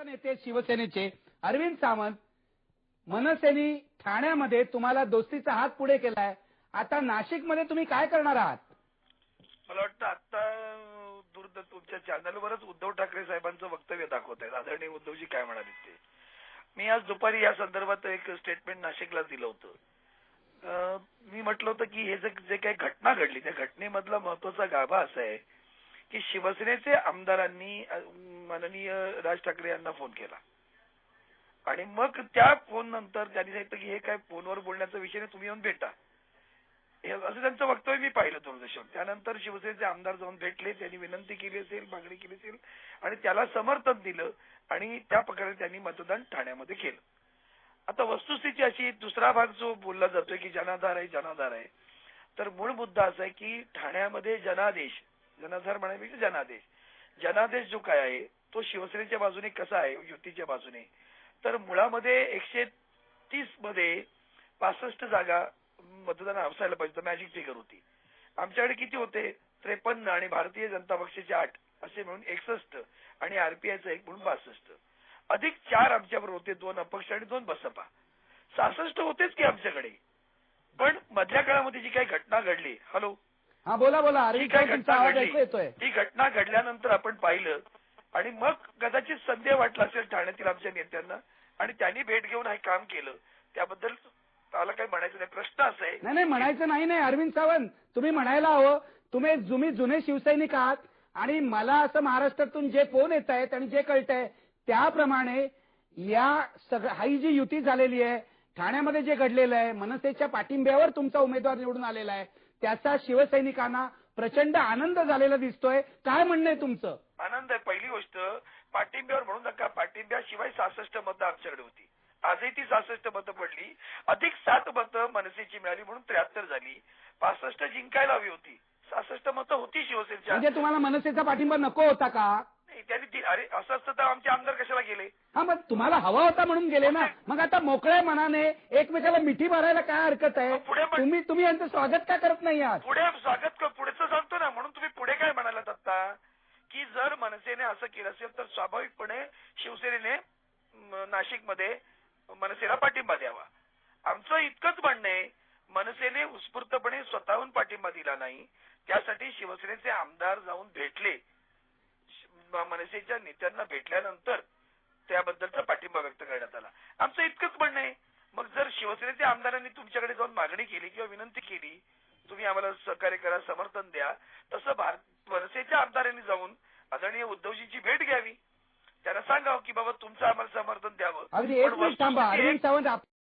नेते शिवसेनेचे अरविंद सावंत, मनसेने ठाण्यामध्ये तुम्हाला दोस्तीचा हात पुढे केलाय. आता नाशिकमध्ये तुम्ही काय करणार आहात? मला वाटतं आता तुमच्या चॅनलवरच उद्धव ठाकरे साहेबांचं वक्तव्य दाखवत आहेत. आदरणीय उद्धवजी काय म्हणाले ते. मी आज दुपारी या संदर्भात एक स्टेटमेंट नाशिकला दिलं होतं. मी म्हटलं होतं की हे जे काही घटना घडली त्या घटनेमधला महत्वाचा गाभा असा आहे की शिवसेनेचे आमदारांनी माननीय राज ठाकरे यांना फोन केला आणि मग त्या फोन नंतर त्यांनी सांगितलं की हे काय फोनवर बोलण्याचा विषय नाही, तुम्ही येऊन भेटा, हे असं त्यांचं वक्तव्य मी पाहिलं दूरदर्शन. त्यानंतर शिवसेनेचे आमदार जाऊन भेटले, त्यांनी विनंती केली असेल, मागणी केली असेल आणि त्याला समर्थन दिलं आणि त्या प्रकारे त्यांनी मतदान ठाण्यामध्ये केलं. आता वस्तुस्थिती अशी, दुसरा भाग जो बोलला जातोय की जनाधार आहे जनाधार आहे, तर मूळ मुद्दा असा आहे की ठाण्यामध्ये जनादेश, जनाधार म्हणण्यापेक्षा जनादेश जो काय आहे तो शिवसेनेच्या बाजूने कसा आहे, युतीच्या बाजूने, तर मुळामध्ये 130 मध्ये 65 जागा मतदान असायला पाहिजे, मॅजिक फिगर होती. आमच्याकडे किती होते? 53 आणि भारतीय जनता पक्षाचे 8 असे म्हणून 61 आणि आरपीआयचं 1 म्हणून 62 अधिक 4 आमच्याबरोबर होते, 2 अपक्ष आणि 2 बसपा, 66 होतेच की आमच्याकडे. पण मधल्या काळामध्ये जी काही घटना घडली, हॅलो हा बोला बोला, जी काही घटना घडली, ती घटना घडल्यानंतर आपण पाहिलं आणि मग कदाचित संदेह वाटला असेल ठाण्यातील आमच्या नेत्यांना आणि त्यांनी भेट घेऊन हे काम केलं. त्याबद्दल मला काही म्हणायचं नाही. प्रश्न असा आहे, नाही म्हणायचं नाही. अरविंद सावंत, तुम्ही म्हणायला हवं, तुम्ही जुने शिवसैनिक आहात आणि मला असं महाराष्ट्रातून जे फोन येत आहेत आणि जे कळतंय त्याप्रमाणे ही जी युती झालेली आहे, ठाण्यामध्ये जे घडलेलं आहे, मनसेच्या पाठिंब्यावर तुमचा उमेदवार निवडून आलेला आहे, त्याचा शिवसैनिकांना प्रचंड आनंद झालेला दिसतोय. काय म्हणणं आहे तुमचं? आनंद आहे. पहिली गोष्ट, पाठिंब्यावर म्हणू नका, पाठिंब्याशिवाय 66 मतं आमच्याकडे होती. आजही ती 66 मतं पडली, अधिक 7 मतं मनसेची मिळाली म्हणून 73 झाली. 65 जिंकायला हवी होती, 66 मतं होती शिवसेनेच्या. म्हणजे तुम्हाला मनसेचा पाठिंबा नको होता का? नाही, त्यांनी अरे असं असतं तर आमचे आमदार कशाला गेले? हा, मग तुम्हाला हवा होता म्हणून गेले ना. मग आता मोकळ्या मनाने एकमेकाला मिठी मारायला काय हरकत आहे? तुम्ही यांचं स्वागत का करत नाही आहात? पुढेच सांगतो ना, म्हणून तुम्ही पुढे काय म्हणालात आता की जर मनसेने असं केलं असेल तर स्वाभाविकपणे शिवसेनेने नाशिकमध्ये मनसेला पाठिंबा द्यावा. आमचं इतकंच म्हणणं आहे, मनसेने उत्स्फूर्तपणे स्वतःहून पाठिंबा दिला नाही, त्यासाठी शिवसेनेचे आमदार जाऊन भेटले, मनसेच्या नेत्यांना भेटल्यानंतर त्याबद्दलचा पाठिंबा व्यक्त करण्यात आला. आमचं इतकंच म्हणणं आहे. मग जर शिवसेनेच्या आमदारांनी तुमच्याकडे जाऊन मागणी केली किंवा विनंती केली, तुम्ही आम्हाला सहकार्य करा, समर्थन द्या, तसं मनसेच्या आमदारांनी जाऊन आदरणीय उद्धवजींची भेट घ्यावी, त्यांना सांगावं की बाबा तुमचं आम्हाला समर्थन द्यावं. अगदी एक मिनिट थांबा अरविंद सावंत.